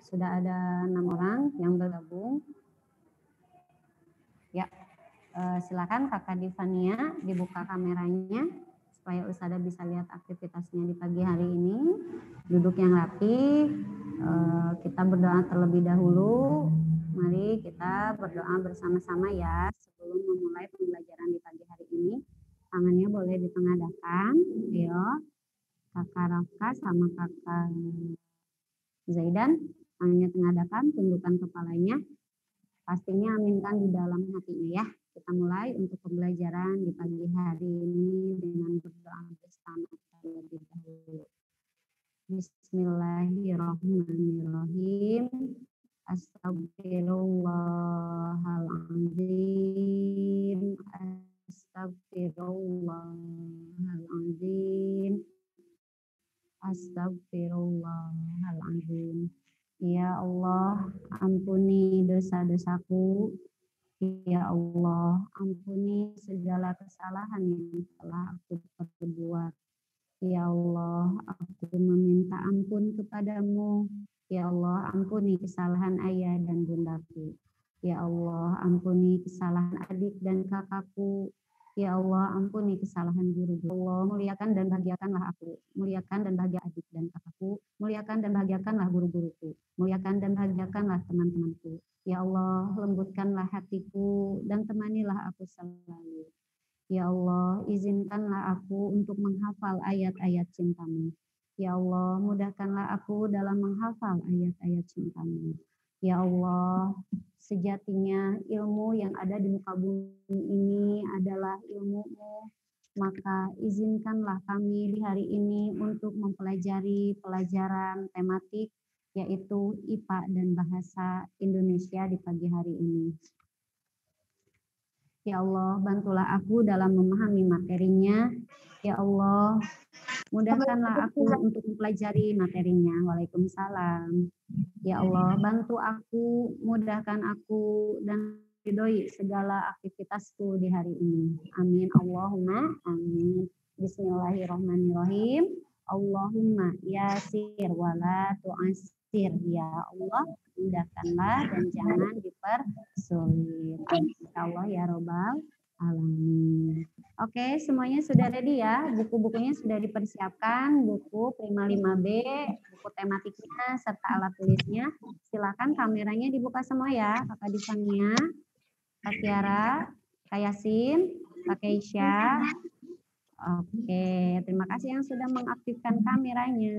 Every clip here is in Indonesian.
Sudah ada 6 orang yang bergabung. Ya, silakan Kakak Divania dibuka kameranya supaya Ustazah bisa lihat aktivitasnya di pagi hari ini. Duduk yang rapi, kita berdoa terlebih dahulu. Mari kita berdoa bersama-sama ya sebelum memulai pembelajaran di pagi hari ini. Tangannya boleh ditengadahkan, ya. Kakak Rafka sama Kakak Zaidan, tangannya tengadahkan, tundukkan kepalanya. Pastinya aminkan di dalam hatinya ya. Kita mulai untuk pembelajaran di pagi hari ini dengan berdoa bersama terlebih dahulu. Bismillahirrahmanirrahim. Astagfirullahaladzim. Astagfirullahaladzim. Astagfirullahaladzim. Ya Allah, ampuni dosa-dosaku. Ya Allah, ampuni segala kesalahan yang telah aku perbuat. Ya Allah, aku meminta ampun kepadamu. Ya Allah, ampuni kesalahan ayah dan bundaku. Ya Allah, ampuni kesalahan adik dan kakakku. Ya Allah, ampuni kesalahan guru. Allah, muliakan dan bahagiakanlah aku. Muliakan dan bahagia adik dan kakakku. Muliakan dan bahagiakanlah guru-guruku. Muliakan dan bahagiakanlah teman-temanku. Ya Allah, lembutkanlah hatiku dan temanilah aku selalu. Ya Allah, izinkanlah aku untuk menghafal ayat-ayat cintamu. Ya Allah, mudahkanlah aku dalam menghafal ayat-ayat cintamu. Ya Allah, sejatinya ilmu yang ada di muka bumi ini adalah ilmu-Mu. Maka izinkanlah kami di hari ini untuk mempelajari pelajaran tematik yaitu IPA dan Bahasa Indonesia di pagi hari ini. Ya Allah, bantulah aku dalam memahami materinya. Ya Allah, mudahkanlah aku untuk mempelajari materinya. Waalaikumsalam. Ya Allah, bantu aku, mudahkan aku, dan ridhoi segala aktivitasku di hari ini. Amin. Allahumma amin. Bismillahirrahmanirrahim. Allahumma yasir wala tu'asir. Ya Allah, mudahkanlah dan jangan dipersulit. Insyaallah ya robbal alamin. Oke, semuanya sudah ready ya. Buku-bukunya sudah dipersiapkan. Buku Prima 5B, buku tematiknya serta alat tulisnya. Silakan kameranya dibuka semua ya. Kakak Divania, Kak Tiara, Kak Yasin, Kak Keisha. Oke, terima kasih yang sudah mengaktifkan kameranya.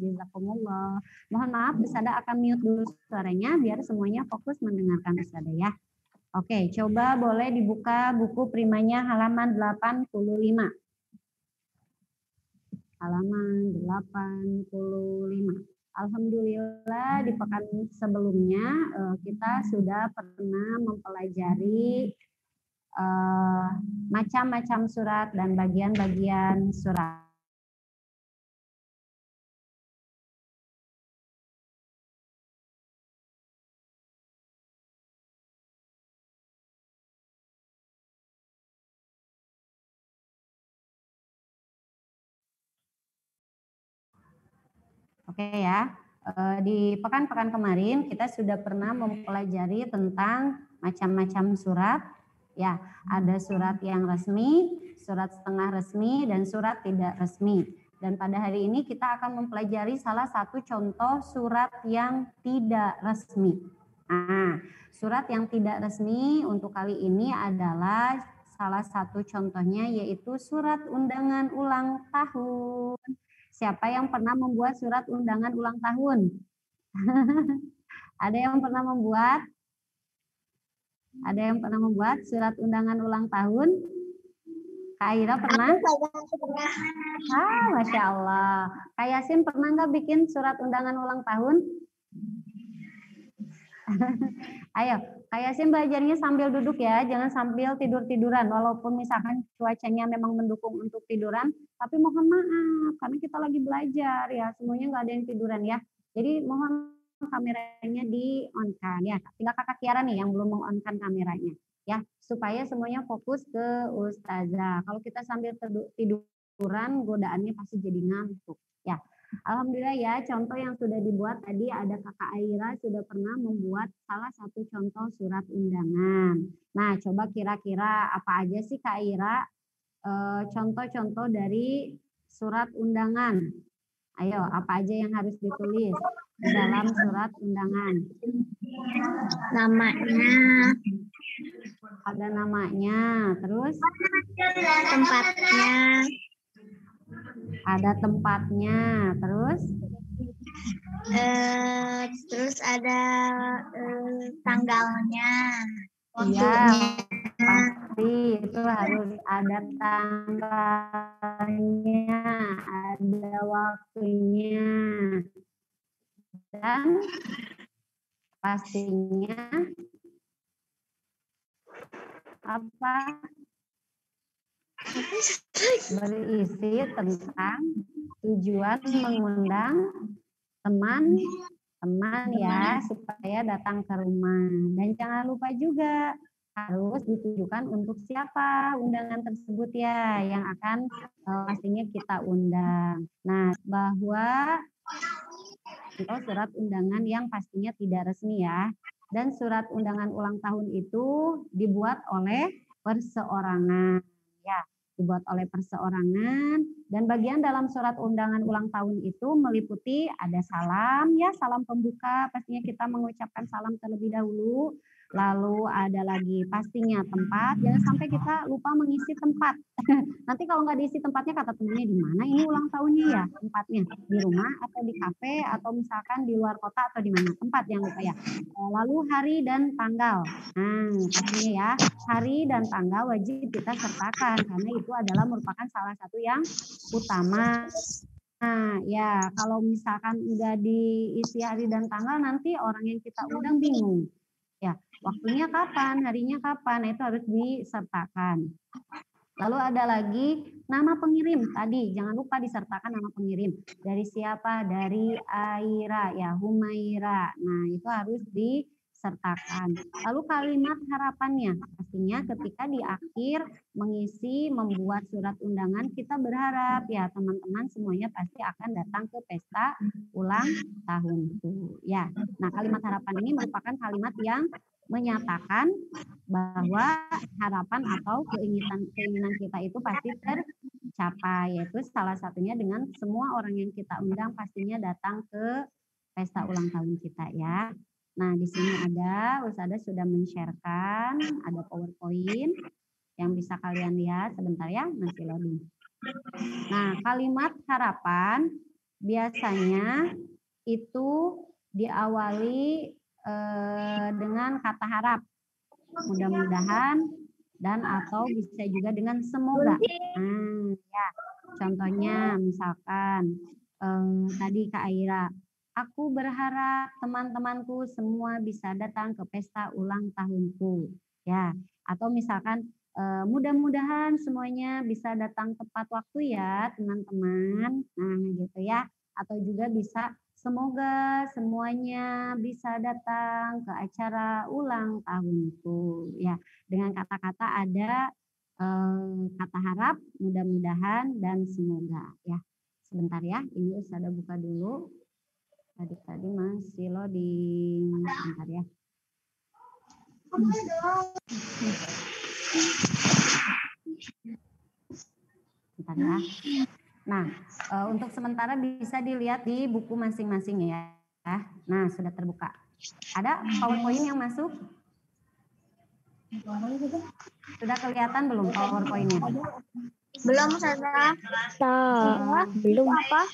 Jazakumullah. Mohon maaf, Ustazah akan mute dulu suaranya biar semuanya fokus mendengarkan Ustazah ya. Oke, coba boleh dibuka buku primanya halaman 85. Halaman 85. Alhamdulillah di pekan sebelumnya kita sudah pernah mempelajari macam-macam surat dan bagian-bagian surat. Oke ya, di pekan-pekan kemarin kita sudah pernah mempelajari tentang macam-macam surat. Ya, ada surat yang resmi, surat setengah resmi, dan surat tidak resmi. Dan pada hari ini kita akan mempelajari salah satu contoh surat yang tidak resmi. Nah, surat yang tidak resmi untuk kali ini adalah salah satu contohnya yaitu surat undangan ulang tahun. Siapa yang pernah membuat surat undangan ulang tahun? Ada yang pernah membuat? Ada yang pernah membuat surat undangan ulang tahun? Kak Aira pernah? Masya Allah. Kak Yasin pernah nggak bikin surat undangan ulang tahun? Ayo, Kak Yasin belajarnya sambil duduk ya, jangan sambil tidur-tiduran. Walaupun misalkan cuacanya memang mendukung untuk tiduran, tapi mohon maaf, karena kita lagi belajar ya, semuanya nggak ada yang tiduran ya. Jadi mohon kameranya di-on-kan ya. Tinggal Kakak Tiara nih yang belum meng-on-kan kameranya ya, supaya semuanya fokus ke Ustazah. Kalau kita sambil tiduran, godaannya pasti jadi ngantuk ya. Alhamdulillah ya, contoh yang sudah dibuat tadi ada Kakak Aira sudah pernah membuat salah satu contoh surat undangan. Nah, coba kira-kira apa aja sih Kak Aira contoh-contoh dari surat undangan? Ayo, apa aja yang harus ditulis di dalam surat undangan? Namanya, Ada namanya, terus tempatnya, ada tempatnya, terus terus ada tanggalnya, iya, waktunya. pasti itu harus ada tanggalnya, ada waktunya, dan pastinya apa? Berisi tentang tujuan mengundang teman-teman ya supaya datang ke rumah. Dan jangan lupa juga harus ditujukan untuk siapa undangan tersebut ya yang akan pastinya kita undang. Nah, bahwa contoh surat undangan yang pastinya tidak resmi ya. Dan surat undangan ulang tahun itu dibuat oleh perseorangan. Ya, dibuat oleh perseorangan dan bagian dalam surat undangan ulang tahun itu meliputi ada salam ya, salam pembuka, pastinya kita mengucapkan salam terlebih dahulu. Lalu ada lagi pastinya tempat, jangan sampai kita lupa mengisi tempat. Nanti kalau nggak diisi tempatnya kata temennya di mana ini ulang tahunnya ya tempatnya, di rumah atau di kafe atau misalkan di luar kota atau di mana tempat yang lupa ya. Lalu hari dan tanggal. Nah, pastinya ya hari dan tanggal wajib kita sertakan karena itu adalah merupakan salah satu yang utama. Nah, ya kalau misalkan udah diisi hari dan tanggal nanti orang yang kita undang bingung. Ya, waktunya kapan, harinya kapan, nah, itu harus disertakan. Lalu ada lagi nama pengirim tadi, jangan lupa disertakan nama pengirim. Dari siapa? Dari Aira, ya Humaira. Nah, itu harus disertakan. Lalu kalimat harapannya, pastinya ketika di akhir mengisi, membuat surat undangan, kita berharap ya teman-teman semuanya pasti akan datang ke pesta ulang tahunku. Ya, nah kalimat harapan ini merupakan kalimat yang menyatakan bahwa harapan atau keinginan kita itu pasti tercapai, yaitu salah satunya dengan semua orang yang kita undang pastinya datang ke pesta ulang tahun kita ya. Nah, di sini ada Ustazah sudah men-sharekan, ada PowerPoint yang bisa kalian lihat sebentar ya, masih loading. Nah, kalimat harapan biasanya itu diawali dengan kata harap. Mudah-mudahan dan atau bisa juga dengan semoga. Ya, contohnya misalkan tadi Kak Aira, aku berharap teman-temanku semua bisa datang ke pesta ulang tahunku. Ya, atau misalkan mudah-mudahan semuanya bisa datang tepat waktu ya teman-teman. Nah, gitu ya. Atau juga bisa semoga semuanya bisa datang ke acara ulang tahunku. Ya, dengan kata-kata ada kata harap, mudah-mudahan, dan semoga. Ya, sebentar ya. Ini Ustazah buka dulu. Tadi masih loading. Sebentar ya. Sebentar ya. Nah, untuk sementara bisa dilihat di buku masing-masing ya. Nah, sudah terbuka. Ada PowerPoint yang masuk? Sudah kelihatan belum PowerPoint-nya? Belum, Ustazah. Belum. Apa?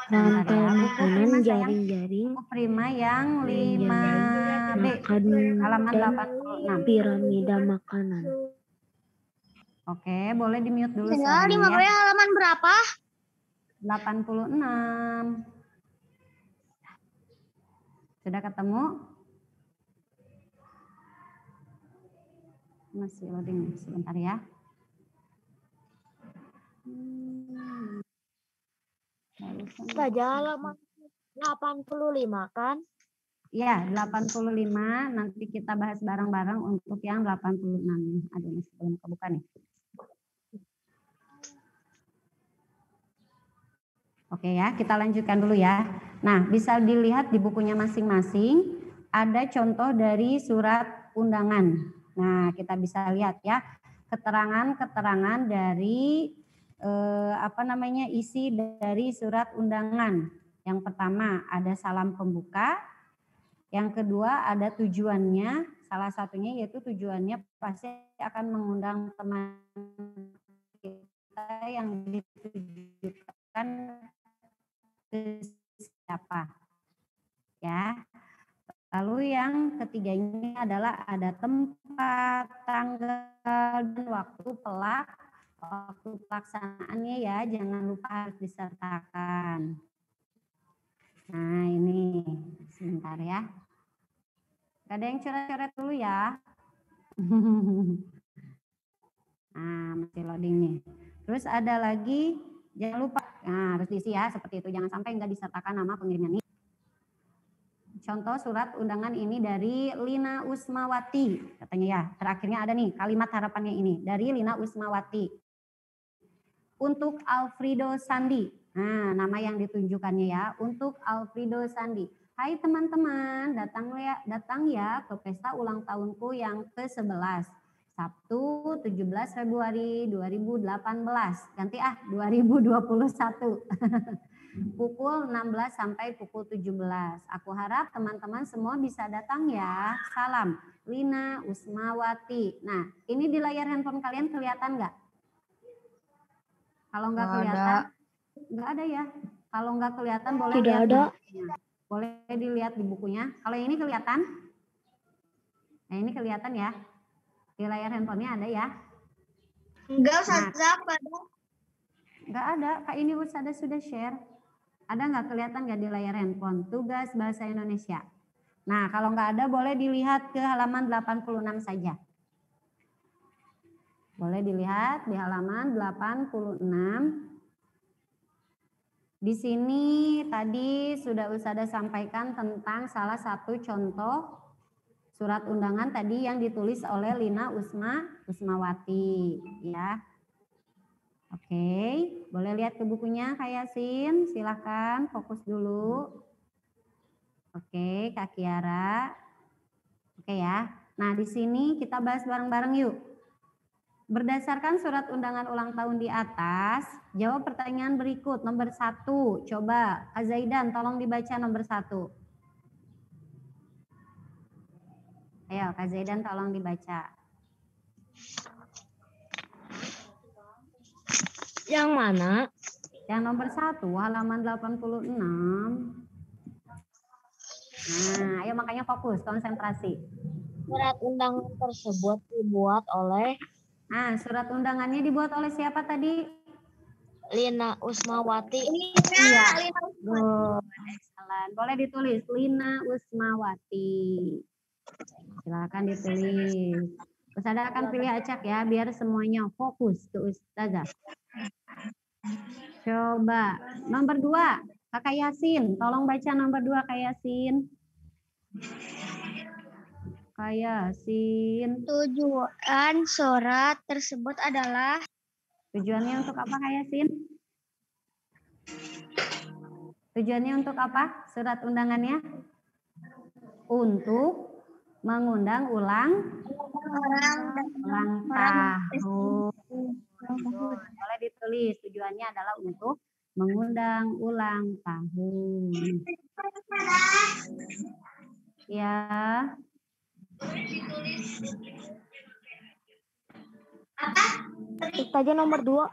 Rantai makanan jaring-jaring Buku Prima yang 5B, halaman 86. piramida makanan. Oke, boleh di-mute dulu Tinggal suaranya 5B ya. halaman berapa? 86. Sudah ketemu? Masih loading sebentar ya. Saja halaman 85 kan? Ya, 85. Nanti kita bahas bareng-bareng untuk yang 86. Aduh, masih belum kebuka nih. Oke ya, kita lanjutkan dulu ya. Nah, bisa dilihat di bukunya masing-masing ada contoh dari surat undangan. Nah, kita bisa lihat ya keterangan-keterangan dari isi dari surat undangan. Yang pertama ada salam pembuka, yang kedua ada tujuannya, salah satunya yaitu tujuannya pasti akan mengundang teman kita yang ditujukan ke siapa ya. Lalu yang ketiganya adalah ada tempat, tanggal, dan waktu pelaksanaannya ya, jangan lupa harus disertakan. Nah ini sebentar ya. Gak ada yang coret-coret dulu ya. Nah masih loading nih. Terus ada lagi, jangan lupa, nah harus diisi ya seperti itu. Jangan sampai nggak disertakan nama pengirimnya nih. Contoh surat undangan ini dari Lina Usmawati. Katanya ya, terakhirnya ada nih kalimat harapannya ini. Dari Lina Usmawati. Untuk Alfredo Sandi. Nah, nama yang ditunjukkannya ya. Untuk Alfredo Sandi. Hai teman-teman, datang ya ke pesta ulang tahunku yang ke-11. Sabtu 17 Februari 2018. Ganti 2021. Pukul 16 sampai pukul 17. Aku harap teman-teman semua bisa datang ya. Salam, Lina Usmawati. Nah, ini di layar handphone kalian kelihatan nggak? Kalau nggak kelihatan, nggak ada ya. Kalau nggak kelihatan boleh Tidak lihat ada. di bukunya. Boleh dilihat di bukunya. Kalau yang ini kelihatan? Nah, ini kelihatan ya. Di layar handphonenya ada ya? Enggak usah Nggak ada. Kak ini Ustazah sudah share. Ada nggak kelihatan nggak di layar handphone? Tugas bahasa Indonesia. Nah, kalau nggak ada boleh dilihat ke halaman 86 saja. Boleh dilihat di halaman 86. Di sini tadi sudah Ustazah sampaikan tentang salah satu contoh surat undangan tadi yang ditulis oleh Lina Usmawati. Ya. Oke, boleh lihat ke bukunya Kak Yasin, silahkan fokus dulu. Oke, Kak Kiara. Oke ya. Nah, di sini kita bahas bareng-bareng yuk. Berdasarkan surat undangan ulang tahun di atas, jawab pertanyaan berikut. Nomor 1, coba Kak Zaidan tolong dibaca nomor 1. Ayo Kak Zaidan tolong dibaca. Yang mana? Yang nomor 1, halaman 86. Nah, ayo makanya fokus, konsentrasi. Surat undangan tersebut dibuat oleh Nah, surat undangannya dibuat oleh siapa tadi? Lina Usmawati. Iya. Good, excellent. Boleh ditulis Lina Usmawati. Silakan ditulis. Ustazah akan pilih acak ya, biar semuanya fokus ke Ustazah. Coba nomor 2, Kakak Yasin, tolong baca nomor 2 Kak Yasin. Kak Yasin. Tujuan surat tersebut adalah. Tujuannya untuk apa Kak Yasin? Tujuannya untuk apa surat undangannya? Untuk mengundang ulang tahun. Boleh ditulis tujuannya adalah untuk mengundang ulang tahun. Ya. Saja nomor 2.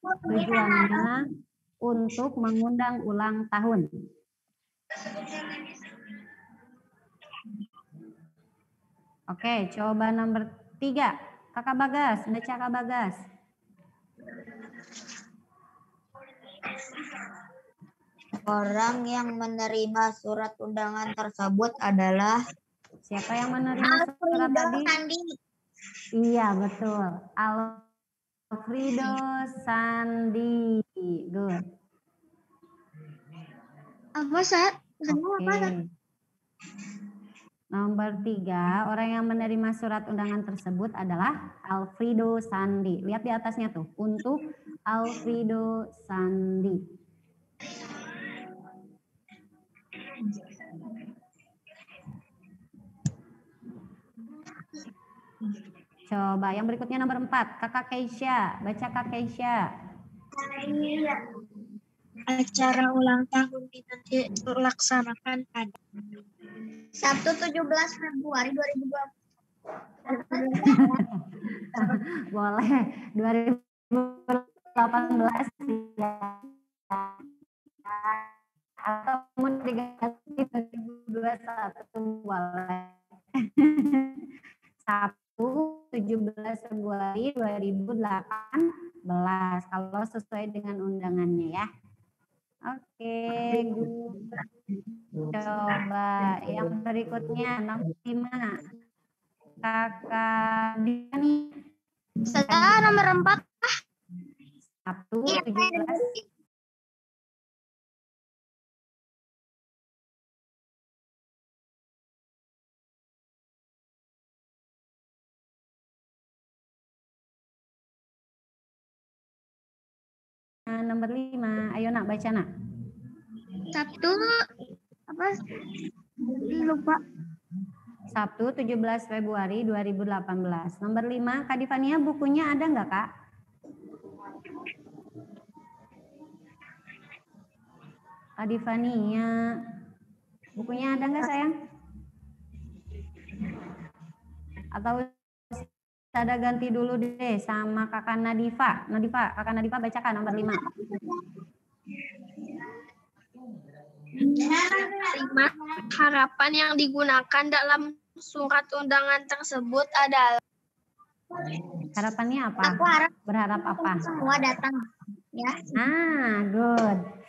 Tujuannya untuk mengundang ulang tahun. Oke, coba nomor 3. Kakak Bagas, baca Kakak Bagas. Orang yang menerima surat undangan tersebut adalah. Siapa yang menerima surat tadi? Sandi. Iya, betul. Alfredo Sandi. Good. Apa, Sat? Oke. Nomor 3, orang yang menerima surat undangan tersebut adalah Alfredo Sandi. Lihat di atasnya tuh, untuk Alfredo Sandi. Coba yang berikutnya nomor 4. Kakak Keisha. Baca Kak Keisha. Acara ulang tahun nanti dilaksanakan pada Sabtu 17 Februari 2020. Boleh. 2018 ya. Atau mau diganti 2021 boleh. Sabtu 17 Februari 2018 kalau sesuai dengan undangannya ya. Oke, coba yang berikutnya nomor 5. Kakak Dini. Saya nomor 4. Sabtu 17 nomor 5. Ayo nak baca nak. Sabtu apa? Lupa. Sabtu 17 Februari 2018. Nomor 5, Kak Divania bukunya ada nggak Kak? Kak Divania, bukunya ada nggak sayang? Atau ada ganti dulu deh sama Kakak Nadifa. Kakak Nadifa bacakan nomor 5. 5. Harapan yang digunakan dalam surat undangan tersebut adalah Harapannya apa? Aku harap Berharap apa? semua datang ya.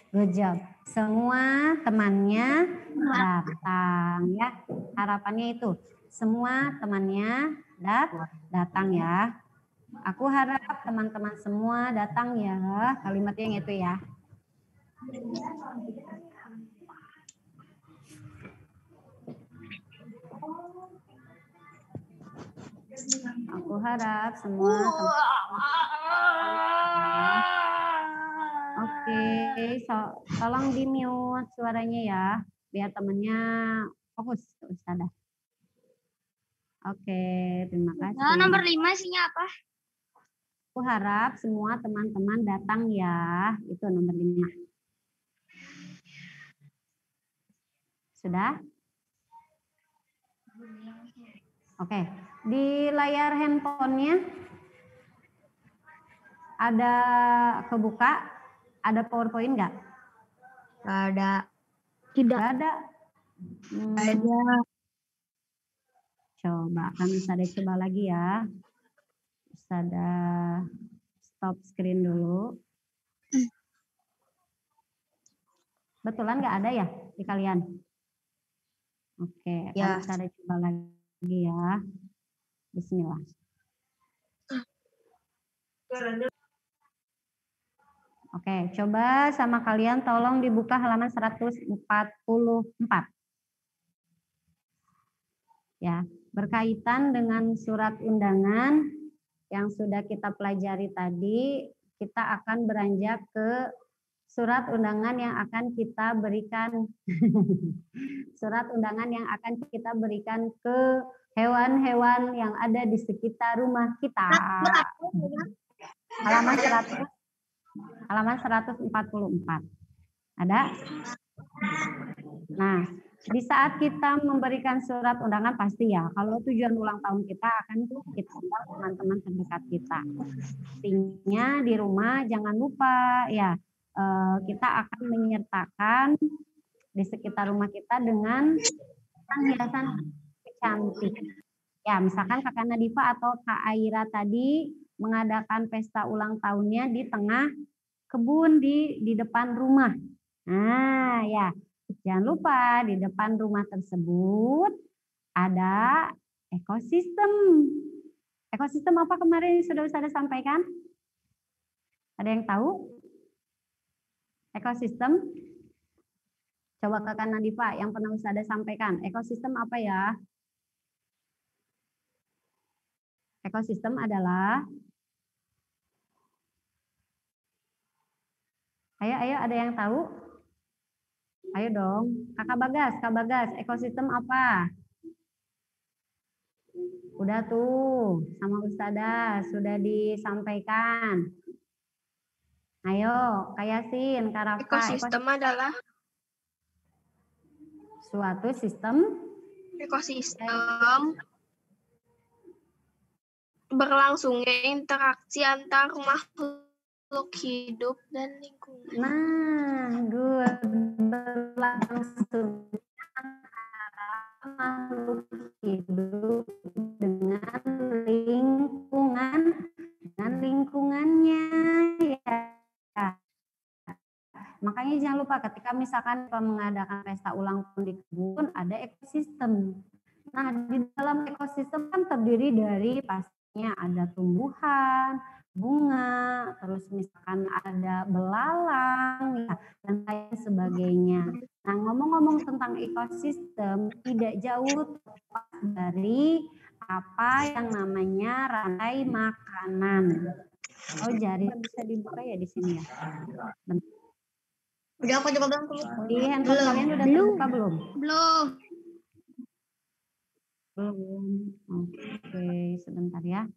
Good job. Semua temannya datang ya. Harapannya itu semua temannya datang ya. Aku harap teman-teman semua datang ya. Kalimatnya yang itu ya. Aku harap semua Oke, tolong di mute suaranya ya, biar temennya fokus ke Ustadzah. Oke, terima kasih. Nah, nomor 5 isinya apa? Aku harap semua teman-teman datang ya, itu nomor 5. Sudah? Oke, di layar handphonenya ada kebuka, ada PowerPoint nggak? Nggak ada. Tidak ada. Ada. Coba, kan Ustadzah coba lagi ya. Ustadzah stop screen dulu. Betulan nggak ada ya di kalian? Oke, Ya. kan Ustadzah coba lagi ya. Bismillah. Oke, coba sama kalian tolong dibuka halaman 144. Ya, berkaitan dengan surat undangan yang sudah kita pelajari tadi, kita akan beranjak ke surat undangan yang akan kita berikan surat undangan yang akan kita berikan ke hewan-hewan yang ada di sekitar rumah kita. Halaman 144. Ada? Nah, di saat kita memberikan surat undangan pasti ya, kalau tujuan ulang tahun kita akan kita undang teman-teman terdekat kita. Artinya di rumah jangan lupa ya, kita akan menyertakan di sekitar rumah kita dengan hiasan cantik. Ya, misalkan Kakak Nadifa atau Kak Aira tadi mengadakan pesta ulang tahunnya di tengah kebun di depan rumah. Nah, ya. Jangan lupa di depan rumah tersebut ada ekosistem. Ekosistem apa kemarin sudah Ustadzah sampaikan? Ada yang tahu? Ekosistem? Coba Kakak Nadifa yang pernah Ustadzah sampaikan. Ekosistem apa ya? Ekosistem adalah Ayo ada yang tahu? Ayo dong, Kak Bagas, ekosistem apa? Udah tuh sama Ustazah sudah disampaikan. Ayo, Kak Yasin, Kak Rafa. Ekosistem adalah Suatu sistem ekosistem berlangsungnya interaksi antar makhluk hidup dan lingkungan. Nah, good. Berlangsung antara makhluk hidup dengan lingkungannya ya. Makanya jangan lupa ketika misalkan mengadakan pesta ulang tahun di kebun ada ekosistem. Nah, di dalam ekosistem kan terdiri dari pastinya ada tumbuhan, bunga, terus misalkan ada belalang ya, dan lain sebagainya. Nah, ngomong-ngomong tentang ekosistem tidak jauh dari apa yang namanya rantai makanan. Oh, jari bisa dibuka ya di sini ya. Bentar. Udah aku coba bilang Di handphone kalian udah terbuka belum? Belum. Belum. Oke, sebentar ya.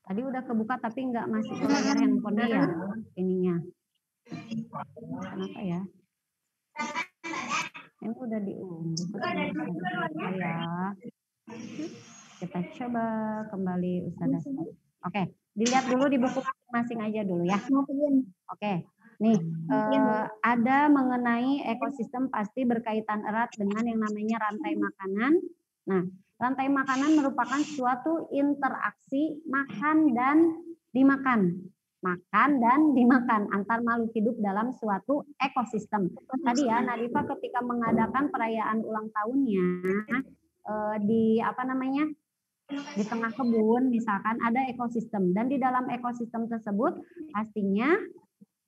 Tadi udah kebuka tapi nggak masih ke layar handphonenya ya ininya. Kenapa ya? Ini udah diunduh ya. Kita coba kembali Ustazah. Oke, dilihat dulu di buku masing-masing aja dulu ya. Oke. Nih, ada mengenai ekosistem pasti berkaitan erat dengan yang namanya rantai makanan. Nah, rantai makanan merupakan suatu interaksi makan dan dimakan. Makan dan dimakan antar makhluk hidup dalam suatu ekosistem. Tadi ya, Nadifa ketika mengadakan perayaan ulang tahunnya di apa namanya? Di tengah kebun misalkan ada ekosistem dan di dalam ekosistem tersebut pastinya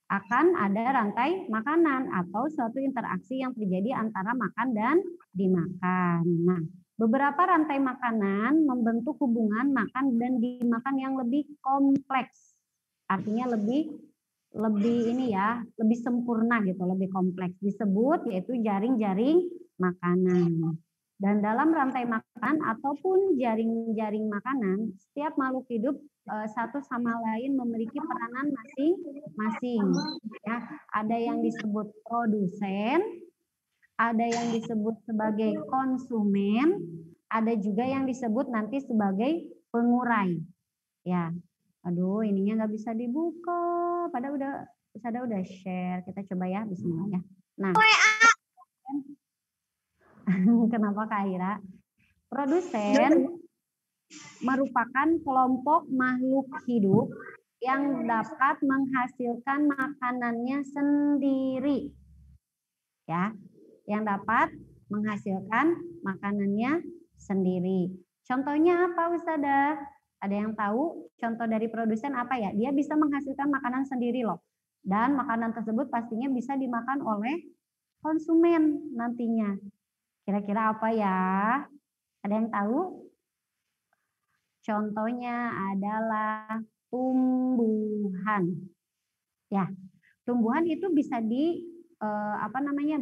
akan ada rantai makanan atau suatu interaksi yang terjadi antara makan dan dimakan. Nah, beberapa rantai makanan membentuk hubungan makan dan dimakan yang lebih kompleks. Artinya lebih ini ya, lebih sempurna gitu, lebih kompleks. Disebut yaitu jaring-jaring makanan. Dan dalam rantai makanan ataupun jaring-jaring makanan, setiap makhluk hidup satu sama lain memiliki peranan masing-masing. Ya, ada yang disebut produsen, ada yang disebut sebagai konsumen, ada juga yang disebut nanti sebagai pengurai. Ya, aduh, ininya nggak bisa dibuka. Padahal udah share. Kita coba ya, Bismillah ya. Nah, kenapa Kak Ira? Produsen merupakan kelompok makhluk hidup yang dapat menghasilkan makanannya sendiri. Ya, yang dapat menghasilkan makanannya sendiri. Contohnya apa, Ustazah? Ada yang tahu contoh dari produsen apa ya? Dia bisa menghasilkan makanan sendiri loh. Dan makanan tersebut pastinya bisa dimakan oleh konsumen nantinya. Kira-kira apa ya? Ada yang tahu? Contohnya adalah tumbuhan. Ya, tumbuhan itu bisa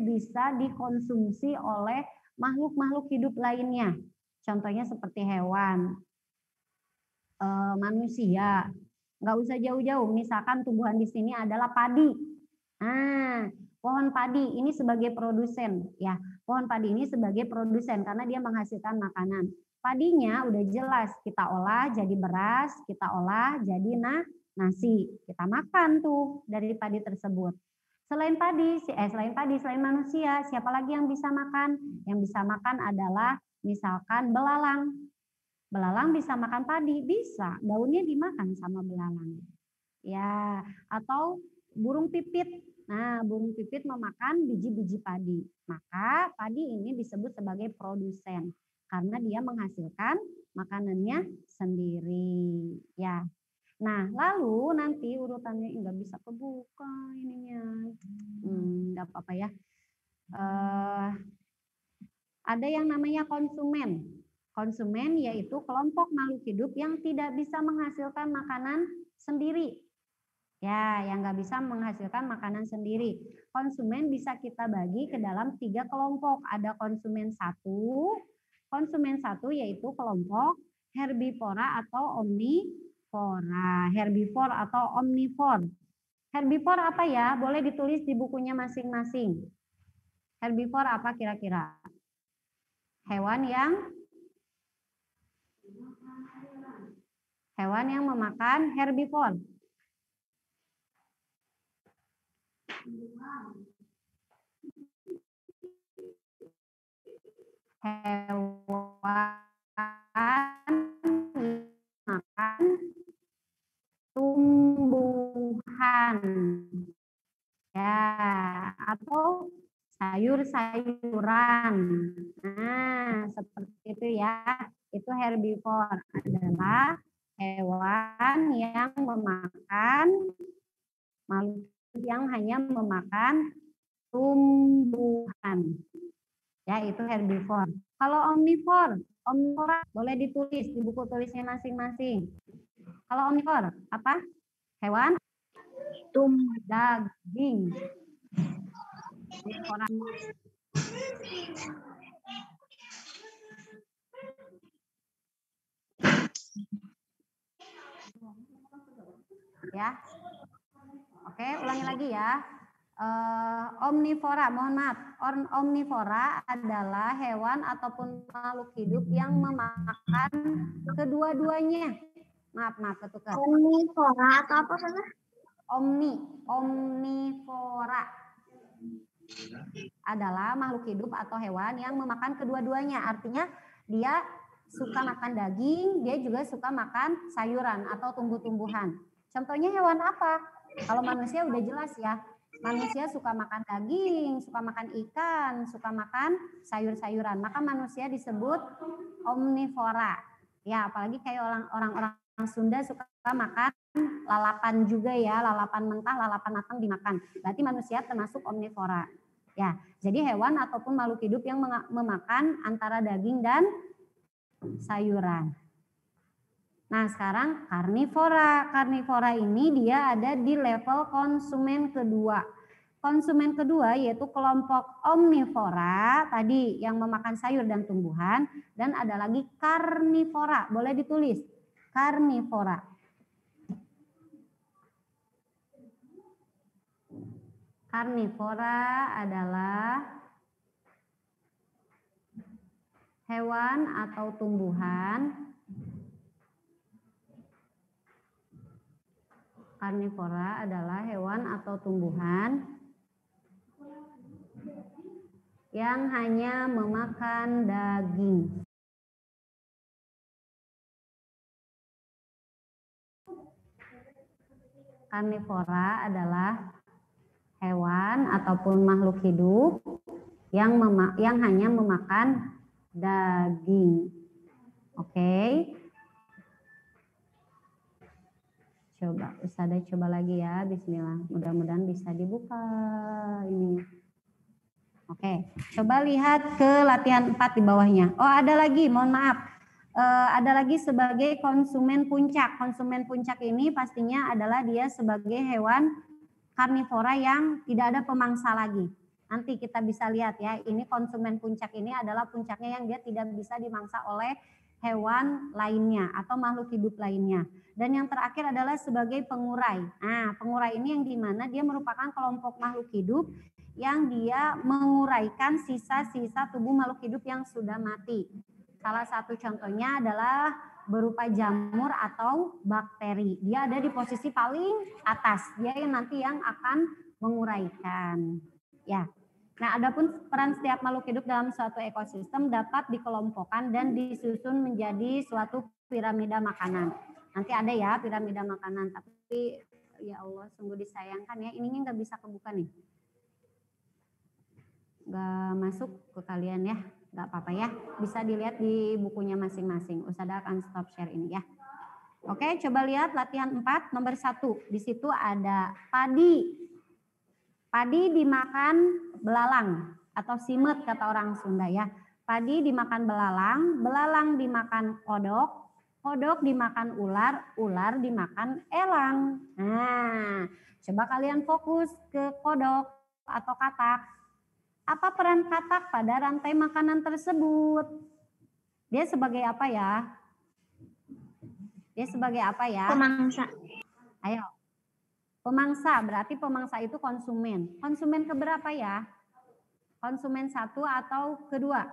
bisa dikonsumsi oleh makhluk-makhluk hidup lainnya. Contohnya seperti hewan, manusia. Nggak usah jauh-jauh. Misalkan tumbuhan di sini adalah padi. Nah, pohon padi ini sebagai produsen, ya. Pohon padi ini sebagai produsen karena dia menghasilkan makanan. Padinya udah jelas kita olah jadi beras, kita olah jadi nasi. Kita makan tuh dari padi tersebut. Selain manusia, siapa lagi yang bisa makan? Yang bisa makan adalah misalkan belalang. Belalang bisa makan padi, bisa. Daunnya dimakan sama belalang. Ya, atau burung pipit. Nah, burung pipit memakan biji-biji padi. Maka padi ini disebut sebagai produsen karena dia menghasilkan makanannya sendiri. Ya. Nah, lalu nanti urutannya nggak bisa kebuka ininya. Nggak apa-apa ya. Ada yang namanya konsumen. Konsumen yaitu kelompok makhluk hidup yang tidak bisa menghasilkan makanan sendiri. Ya, yang nggak bisa menghasilkan makanan sendiri. Konsumen bisa kita bagi ke dalam 3 kelompok. Ada konsumen 1, konsumen 1 yaitu kelompok herbivora atau omnivora. Herbivor atau omnivor. Herbivor apa ya? Boleh ditulis di bukunya masing-masing. Herbivor apa kira-kira? Hewan yang memakan herbivor. Hewan makan tumbuhan ya atau sayur-sayuran. Nah, seperti itu ya. Itu herbivor adalah hewan yang memakan makhluk yang hanya memakan tumbuhan. Ya, itu herbivor. Kalau omnivora boleh ditulis di buku tulisnya masing-masing. Kalau omnivora apa? Hewan daging. Ya. Oke, ulangi lagi ya. Omnivora, mohon maaf. Omnivora adalah hewan ataupun makhluk hidup yang memakan kedua-duanya. Maaf, ketukar. Omnivora atau apa sana? Omnivora adalah makhluk hidup atau hewan yang memakan kedua-duanya. Artinya dia suka makan daging, dia juga suka makan sayuran atau tumbuh-tumbuhan. Contohnya hewan apa? Kalau manusia udah jelas ya. Manusia suka makan daging, suka makan ikan, suka makan sayur-sayuran. Maka manusia disebut omnivora. Ya, apalagi kayak orang-orang Sunda suka makan lalapan juga ya, lalapan mentah, lalapan matang dimakan. Berarti manusia termasuk omnivora. Ya, jadi hewan ataupun makhluk hidup yang memakan antara daging dan sayuran. Nah, sekarang karnivora. Karnivora ini dia ada di level konsumen kedua. Konsumen kedua yaitu kelompok omnivora, tadi yang memakan sayur dan tumbuhan, dan ada lagi karnivora. Boleh ditulis, karnivora. Karnivora adalah hewan atau tumbuhan. Karnivora adalah hewan atau tumbuhan yang hanya memakan daging. Karnivora adalah hewan ataupun makhluk hidup yang hanya memakan daging. Oke. Ustazah coba lagi ya. Bismillah. Mudah-mudahan bisa dibuka ini. Oke, coba lihat ke latihan 4 di bawahnya. Oh, ada lagi, mohon maaf. Ada lagi sebagai konsumen puncak. Konsumen puncak ini pastinya adalah dia sebagai hewan karnivora yang tidak ada pemangsa lagi. Nanti kita bisa lihat ya, ini konsumen puncak ini adalah puncaknya yang dia tidak bisa dimangsa oleh hewan lainnya atau makhluk hidup lainnya. Dan yang terakhir adalah sebagai pengurai. Nah, pengurai ini yang dimana dia merupakan kelompok makhluk hidup yang dia menguraikan sisa-sisa tubuh makhluk hidup yang sudah mati. Salah satu contohnya adalah berupa jamur atau bakteri. Dia ada di posisi paling atas. Dia yang nanti yang akan menguraikan. Ya. Nah, adapun peran setiap makhluk hidup dalam suatu ekosistem dapat dikelompokkan dan disusun menjadi suatu piramida makanan. Nanti ada ya piramida makanan, tapi ya Allah sungguh disayangkan ya, ininya nggak bisa kebuka nih. Nggak masuk ke kalian ya, nggak apa-apa ya. Bisa dilihat di bukunya masing-masing. Ustazah akan stop share ini ya. Oke, coba lihat latihan 4 nomor 1. Di situ ada padi. Padi dimakan belalang atau simet kata orang Sunda ya. Padi dimakan belalang, belalang dimakan kodok, kodok dimakan ular, ular dimakan elang. Nah, coba kalian fokus ke kodok atau katak. Apa peran katak pada rantai makanan tersebut? Dia sebagai apa ya? Dia sebagai apa ya? Pemangsa. Ayo. Pemangsa, berarti pemangsa itu konsumen. Konsumen keberapa ya? Konsumen satu atau kedua?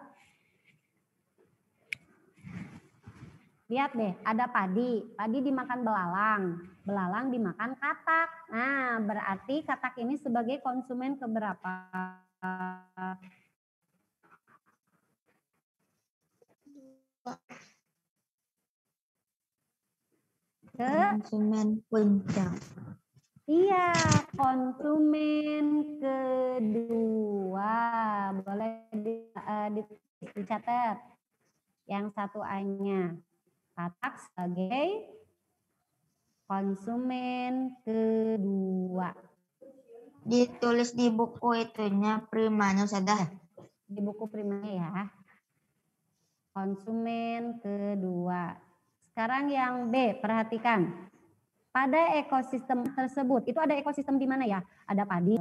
Lihat deh, ada padi. Padi dimakan belalang. Belalang dimakan katak. Nah, berarti katak ini sebagai konsumen keberapa? Konsumen puncak. Iya, konsumen kedua. Boleh dicatat. Yang satu A-nya. Katak sebagai konsumen kedua. Ditulis di buku itunya primanya sudah. Di buku primanya ya. Konsumen kedua. Sekarang yang B, perhatikan. Pada ekosistem tersebut, itu ada ekosistem di mana ya? Ada padi.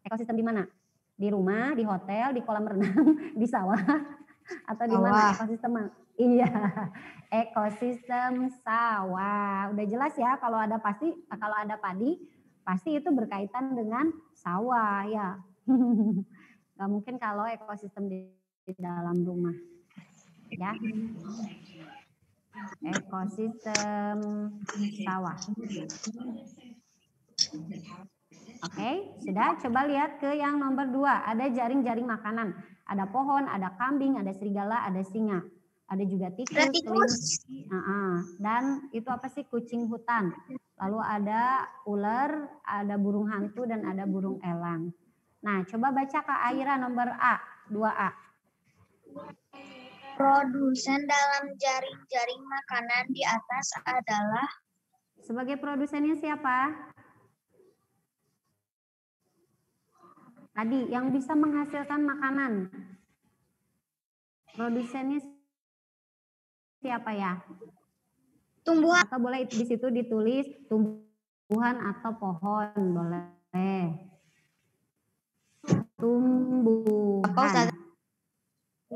Ekosistem di mana? Di rumah, di hotel, di kolam renang, di sawah, atau di mana ekosistem? Iya, ekosistem sawah. Udah jelas ya kalau ada padi, pasti itu berkaitan dengan sawah ya. Gak mungkin kalau ekosistem di dalam rumah. Ya. Ekosistem sawah. Oke, sudah. Coba lihat ke yang nomor 2. Ada jaring-jaring makanan. Ada pohon, ada kambing, ada serigala, ada singa. Ada juga tikus, kelinci. Dan itu apa sih? Kucing hutan. Lalu ada ular, ada burung hantu, dan ada burung elang. Nah, coba baca Kak Aira nomor A, 2A. Produsen dalam jaring-jaring makanan di atas adalah. Sebagai produsennya siapa? Tadi yang bisa menghasilkan makanan. Produsennya siapa ya? Tumbuhan. Atau boleh di situ ditulis tumbuhan atau pohon, boleh. Tumbuhan.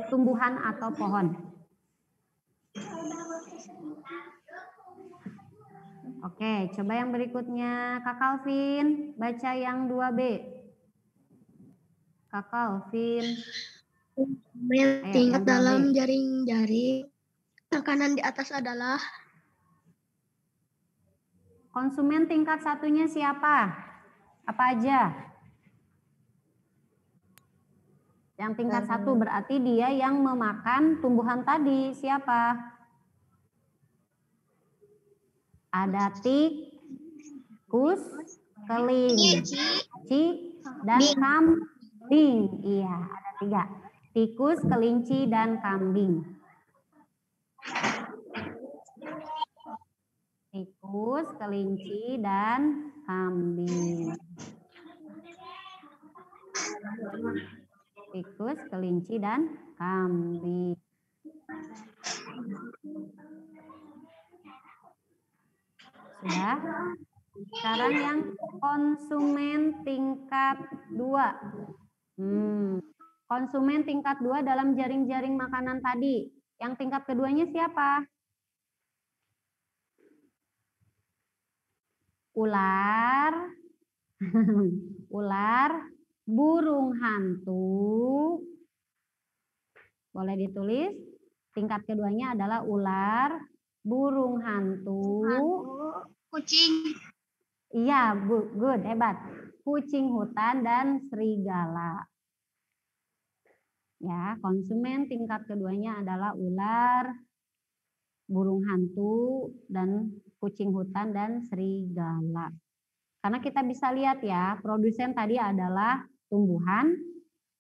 Tumbuhan atau pohon. Oke, coba yang berikutnya Kak Calvin, baca yang 2B. Kak Calvin. Tingkat dalam jaring-jaring makanan di atas adalah. Konsumen tingkat satunya siapa? Apa aja? Yang tingkat 1 berarti dia yang memakan tumbuhan tadi. Siapa? Ada tikus, kelinci, dan kambing. Iya, ada 3. Tikus, kelinci, dan kambing. Tikus, kelinci, dan kambing. Tikus, kelinci, dan kambing. Sudah. Sekarang yang konsumen tingkat 2. Konsumen tingkat 2 dalam jaring-jaring makanan tadi. Yang tingkat keduanya siapa? Ular, ular, burung hantu. Boleh ditulis. Tingkat keduanya adalah ular, burung hantu. Kucing. Iya, good, hebat. Kucing hutan dan serigala. Ya, konsumen tingkat keduanya adalah ular, burung hantu, dan kucing hutan dan serigala. Karena kita bisa lihat ya, produsen tadi adalah tumbuhan.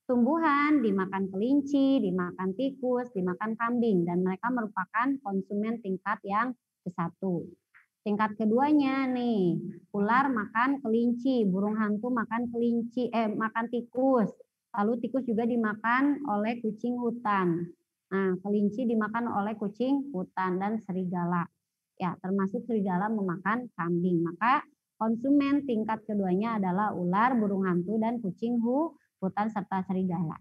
Tumbuhan dimakan kelinci, dimakan tikus, dimakan kambing, dan mereka merupakan konsumen tingkat yang ke-1. Tingkat keduanya nih, ular makan kelinci, burung hantu makan makan tikus. Lalu tikus juga dimakan oleh kucing hutan. Nah, kelinci dimakan oleh kucing hutan dan serigala. Ya, termasuk serigala memakan kambing. Maka konsumen tingkat keduanya adalah ular, burung hantu, dan kucing hutan serta serigala.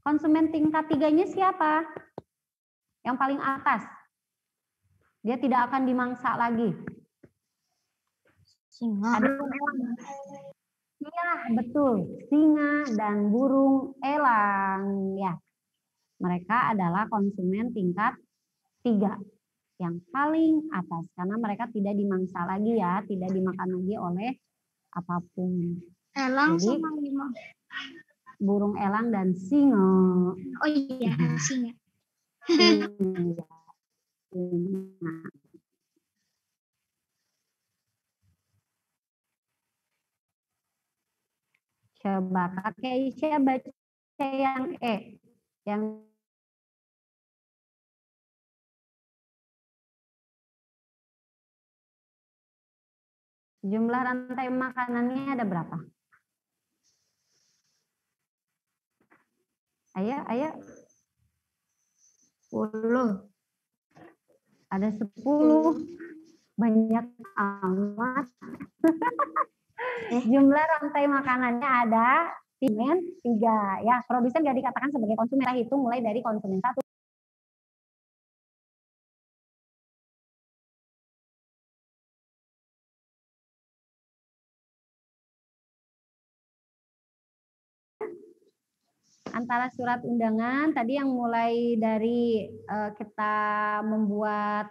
Konsumen tingkat 3-nya siapa? Yang paling atas. Dia tidak akan dimangsa lagi. Singa. Iya, betul. Singa dan burung elang. Ya, mereka adalah konsumen tingkat 3. Yang paling atas. Karena mereka tidak dimangsa lagi ya. Tidak dimakan lagi oleh apapun. Elang Jadi, sama lima. burung elang dan singa. Oh iya, singa. Iya. Coba Kakek Isya baca yang E. Yang jumlah rantai makanannya ada berapa? Ayo, ayo. 10. Ada 10. Banyak amat. Jumlah rantai makanannya ada 3. Ya, produsen nggak dikatakan sebagai konsumen. Kita hitung mulai dari konsumen 1. Antara surat undangan tadi yang mulai dari kita membuat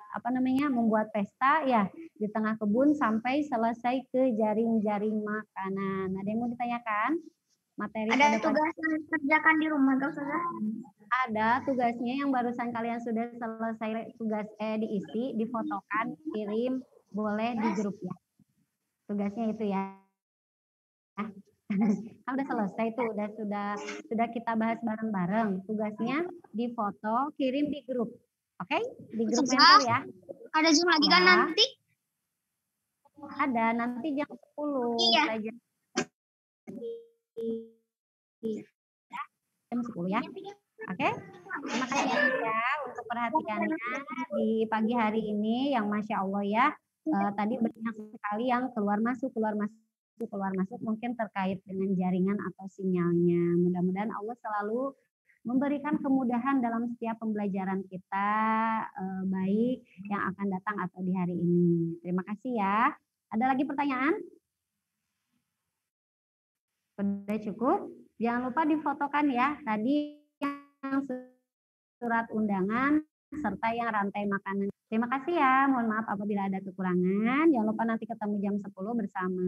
membuat pesta ya di tengah kebun sampai selesai ke jaring-jaring makanan. Ada yang mau ditanyakan? Materi Ada tugas yang kerjakan di rumah, Ustazah? Ada tugasnya yang barusan kalian sudah selesai tugas diisi, difotokan, kirim, boleh di grup ya. Tugasnya itu ya. Kan udah selesai tuh, sudah kita bahas bareng-bareng. Tugasnya difoto, kirim di grup. Oke? Di grup mentor ya. Ada Zoom lagi kan Ya. nanti? Ada nanti jam 10. Iya. Jam 10 ya. Oke? Terima kasih ya untuk perhatiannya di pagi hari ini yang Masya Allah ya. Tadi banyak sekali yang keluar masuk mungkin terkait dengan jaringan atau sinyalnya. Mudah-mudahan Allah selalu memberikan kemudahan dalam setiap pembelajaran kita baik yang akan datang atau di hari ini. Terima kasih ya. Ada lagi pertanyaan? Sudah cukup? Jangan lupa difotokan ya. Tadi yang surat undangan serta yang rantai makanan. Terima kasih ya. Mohon maaf apabila ada kekurangan. Jangan lupa nanti ketemu jam 10 bersama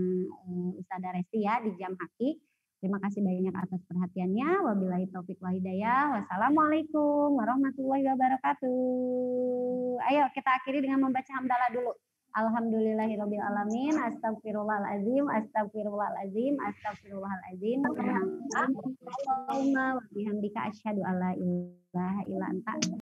Ustazah Resti ya di Jam Haki. Terima kasih banyak atas perhatiannya. Wabillahi taufik wal hidayah. Wassalamualaikum warahmatullahi wabarakatuh. Ayo kita akhiri dengan membaca hamdalah dulu. Alhamdulillahirabbil alamin. Astagfirullahalazim. Astagfirullahalazim. Astagfirullahalazim. Allahumma wa bihamdika asyhadu alla ilaha illa anta